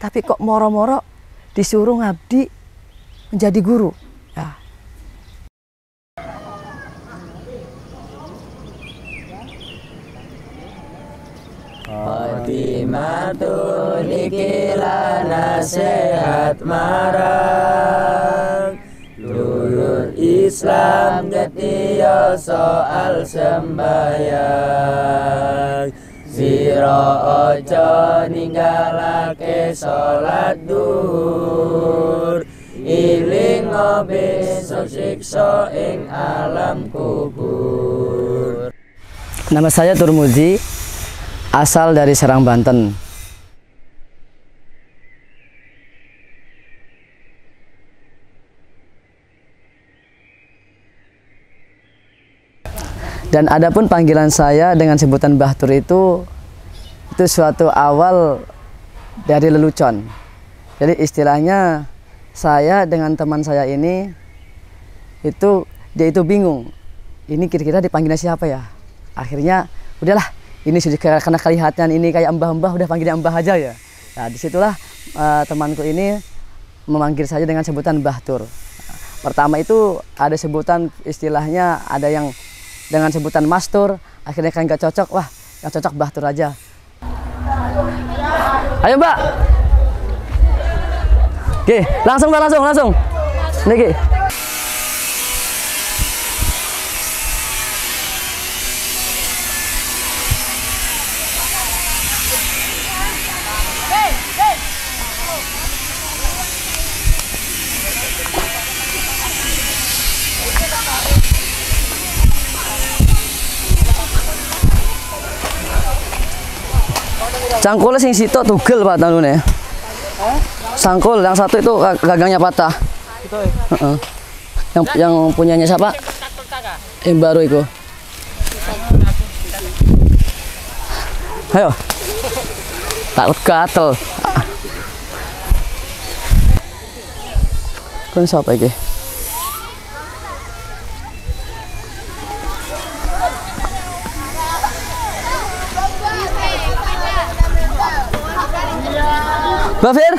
tapi kok moro-moro disuruh ngabdi menjadi guru. Ya. Khotimatun ikilah nasihat marang lulur Islam getio soal sembahyang sira aja ninggalake salat duhur iling besok siksa ing alam kubur. Nama saya Turmuzi, asal dari Serang, Banten. Dan adapun panggilan saya dengan sebutan Bahtur itu suatu awal dari lelucon. Jadi istilahnya saya dengan teman saya ini dia itu bingung. Ini kira-kira dipanggilnya siapa ya? Akhirnya udahlah, ini sudah karena kelihatan ini kayak mbah-mbah, udah panggilnya mbah aja ya. Nah disitulah temanku ini memanggil saya dengan sebutan Bahtur. Pertama itu ada sebutan istilahnya, ada yang dengan sebutan Mastur, akhirnya kan gak cocok, wah yang cocok Bahtur aja. Ayo Mbak. Oke, langsung Mbak, langsung. Niki. Cangkulnya sing situ tugel Pak tanune. Sangkul yang satu itu gagangnya patah. Yang punyanya siapa? Yang baru itu. Ayo. Tak gatel. Kan siapa iki? Mbak Fir?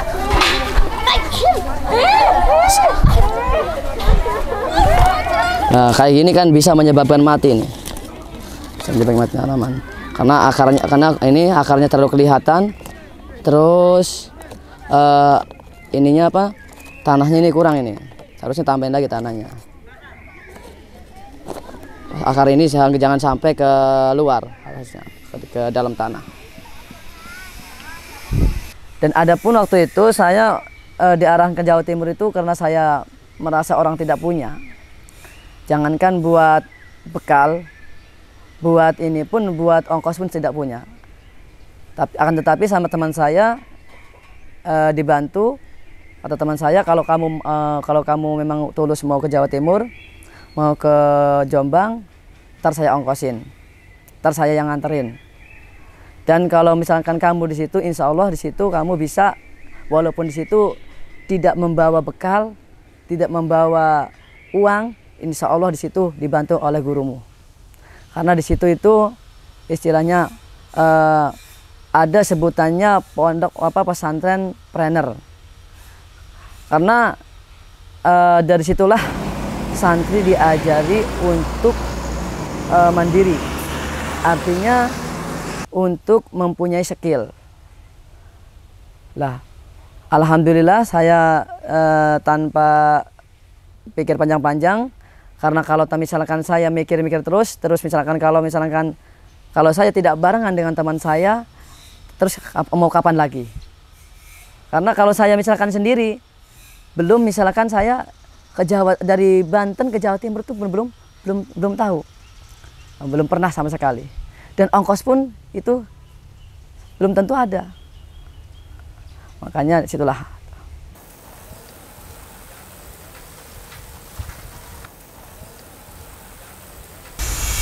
Nah, kayak gini kan bisa menyebabkan mati nih. Bisa menyebabkan mati tanaman. Karena ini akarnya terlalu kelihatan. Terus ininya apa? Tanahnya ini kurang ini. Harusnya tambahin lagi tanahnya. Akar ini jangan sampai ke luar, harusnya ke dalam tanah. Dan adapun waktu itu saya diarahkan ke Jawa Timur itu karena saya merasa orang tidak punya. Jangankan buat bekal, buat ini pun, buat ongkos pun tidak punya. Tetapi sama teman saya dibantu, kata teman saya, kalau kamu memang tulus mau ke Jawa Timur, mau ke Jombang, ntar saya ongkosin, ntar saya yang nganterin. Dan kalau misalkan kamu di situ, insya Allah di situ kamu bisa, walaupun di situ tidak membawa bekal, tidak membawa uang, insya Allah di situ dibantu oleh gurumu. Karena di situ itu istilahnya ada sebutannya pondok pesantren trainer. Karena dari situlah santri diajari untuk mandiri, artinya untuk mempunyai skill. Lah, alhamdulillah saya tanpa pikir panjang-panjang, karena kalau misalkan saya mikir-mikir terus misalkan kalau saya tidak barengan dengan teman saya, terus mau kapan lagi? Karena kalau saya misalkan sendiri, belum misalkan saya dari Banten ke Jawa Timur itu belum tahu, belum pernah sama sekali. Dan ongkos pun itu belum tentu ada. Makanya disitulah.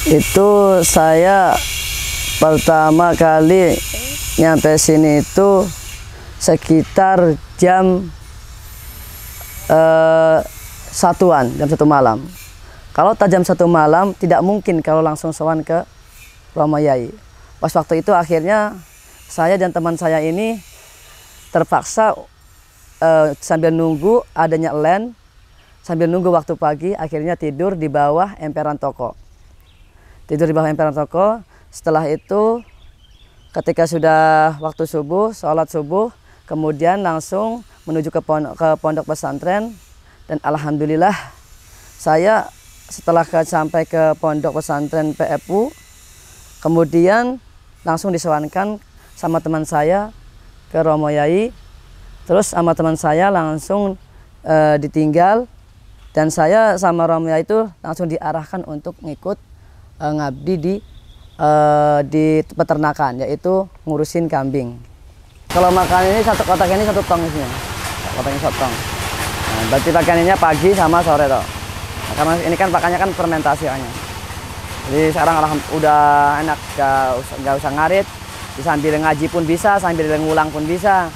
Itu saya pertama kali nyampe sini itu sekitar jam 1-an, jam 1 malam. Kalau jam 1 malam tidak mungkin kalau langsung sowan ke Romo Yai. Pas waktu itu akhirnya saya dan teman saya ini terpaksa sambil nunggu adanya land, sambil nunggu waktu pagi, akhirnya tidur di bawah emperan toko. Tidur di bawah emperan toko. Setelah itu ketika sudah waktu subuh, sholat subuh, kemudian langsung menuju ke pondok pesantren. Dan alhamdulillah saya setelah sampai ke pondok pesantren PFU, kemudian langsung disewankan sama teman saya ke Romo Yai. Terus sama teman saya langsung ditinggal, dan saya sama Romo Yai itu langsung diarahkan untuk ngikut ngabdi di peternakan, yaitu ngurusin kambing. Kalau makan ini satu kotak ini 1 tong isinya, kotaknya 1 tong. Nah, berarti pakannya pagi sama sore toh. Nah, karena ini kan pakannya kan fermentasi hanya. Jadi sekarang udah enak, gak usah ngarit, sambil ngaji pun bisa, sambil ngulang pun bisa.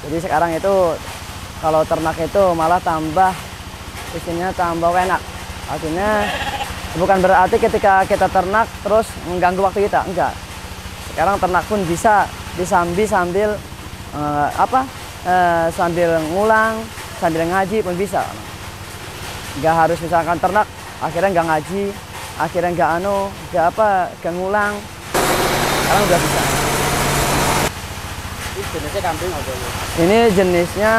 Jadi sekarang itu kalau ternak itu malah tambah isinya tambah enak. Artinya bukan berarti ketika kita ternak terus mengganggu waktu kita, enggak. Sekarang ternak pun bisa disambi sambil sambil ngulang, sambil ngaji pun bisa. Enggak harus misalkan ternak akhirnya enggak ngaji, akhirnya enggak ngulang. Sekarang udah bisa. Ini jenisnya kambing apa ya? Ini jenisnya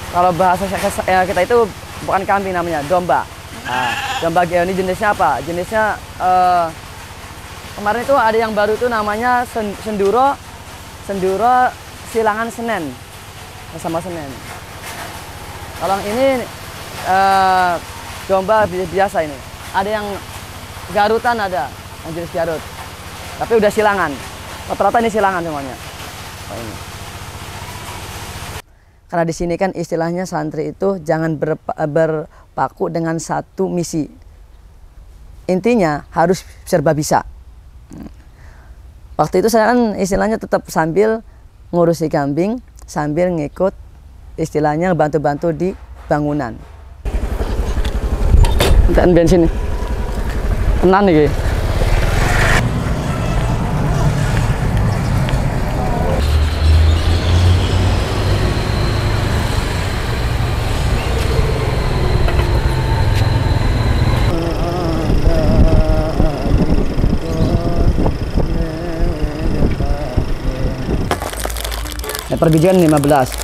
kalau bahasa kita itu bukan kambing, namanya domba. Nah, domba ini jenisnya apa? Jenisnya kemarin itu ada yang baru itu namanya senduro silangan Senen, sama Senen. Kalau ini domba biasa ini. Ada yang garutan, ada yang jenis garut. Tapi udah silangan. Rata-rata ini silangan semuanya. Ini. Karena di sini kan istilahnya santri itu jangan berpaku dengan satu misi. Intinya harus serba bisa. Waktu itu saya kan istilahnya tetap sambil ngurusi kambing, sambil ngikut istilahnya bantu-bantu di bangunan. Dan bensin tenan nih. Perbijian 15.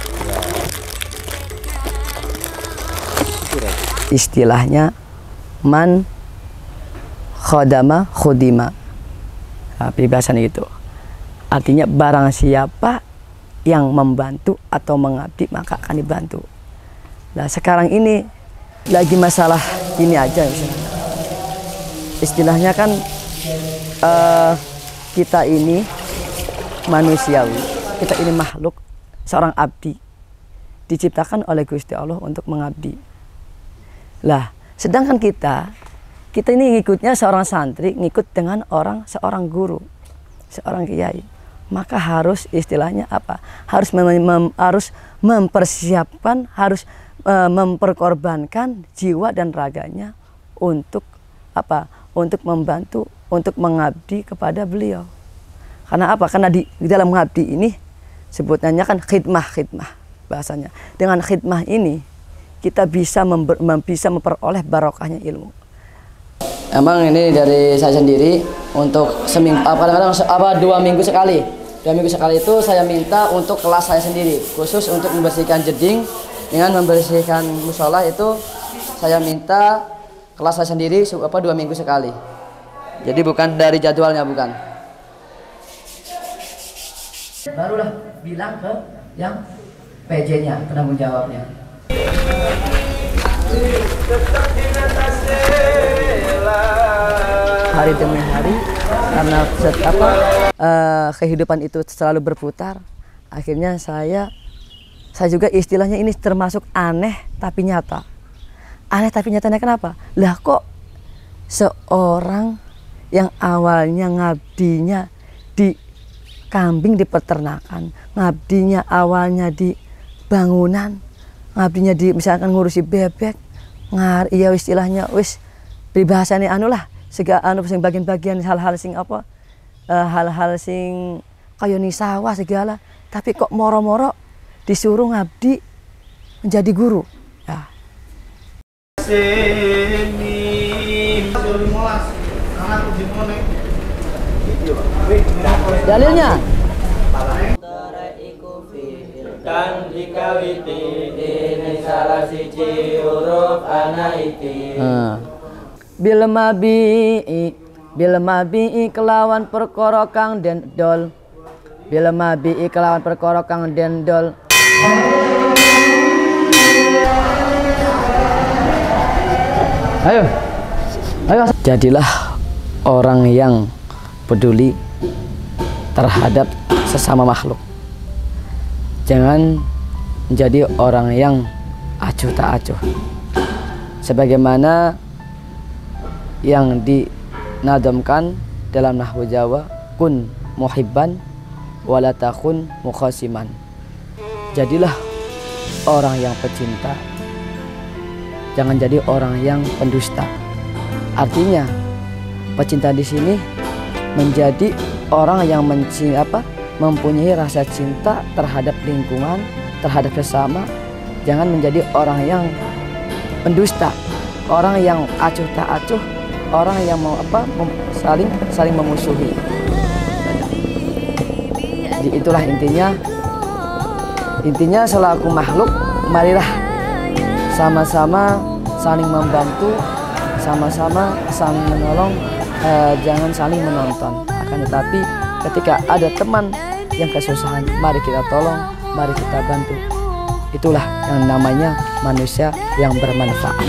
Istilahnya man khodama khodima. Nah, peribahasan itu. Artinya barang siapa yang membantu atau mengabdi maka akan dibantu. Nah, sekarang ini lagi masalah ini aja misalnya. Istilahnya kan kita ini manusiawi, kita ini makhluk, seorang abdi diciptakan oleh Gusti Allah untuk mengabdi. Lah, sedangkan kita ini ngikutnya seorang santri, ngikut dengan seorang guru, seorang kiai. Maka harus istilahnya apa? Harus mempersiapkan, harus memperkorbankan jiwa dan raganya untuk apa? Untuk membantu, untuk mengabdi kepada beliau. Karena apa? Karena di dalam mengabdi ini sebutannya kan khidmah bahasanya. Dengan khidmah ini kita bisa memperoleh barokahnya ilmu. Emang ini dari saya sendiri untuk seminggu, kadang-kadang 2 minggu sekali. 2 minggu sekali itu saya minta untuk kelas saya sendiri, khusus untuk membersihkan jeding dengan membersihkan musola itu saya minta kelas saya sendiri 2 minggu sekali. Jadi bukan dari jadwalnya, bukan. Barulah bilang ke yang PJ-nya, penanggung jawabnya. Hari demi hari, karena kehidupan itu selalu berputar, akhirnya saya juga istilahnya ini termasuk aneh tapi nyata. Aneh tapi nyatanya kenapa? Lah kok seorang yang awalnya ngabdinya di kambing di peternakan, ngabdinya awalnya di bangunan, ngabdinya di misalkan ngurusi bebek, iya istilahnya wis pribahasane sing bagian-bagian hal-hal sing hal-hal sing kaya ni sawah segala, tapi kok moro-moro disuruh ngabdi menjadi guru. Ya. Dalilnya kang dikawiti ini salah siji huruf ana iki. Bil mabi'i kelawan perkara kang dendol. Bil mabi'i kelawan perkara kang dendol. Ayo. Jadilah orang yang peduli terhadap sesama makhluk. Jangan menjadi orang yang acuh tak acuh. Sebagaimana yang dinadamkan dalam nahwu Jawa, kun muhibban wala takun mukhasiman. Jadilah orang yang pecinta, jangan jadi orang yang pendusta. Artinya pecinta di sini menjadi orang yang mempunyai rasa cinta terhadap lingkungan, terhadap sesama. Jangan menjadi orang yang pendusta, orang yang acuh tak acuh, orang yang saling memusuhi. Jadi itulah intinya selaku makhluk, marilah sama-sama saling membantu, sama-sama saling menolong, jangan saling menonton. Akan tetapi ketika ada teman yang kesusahan, mari kita tolong, mari kita bantu. Itulah yang namanya manusia yang bermanfaat.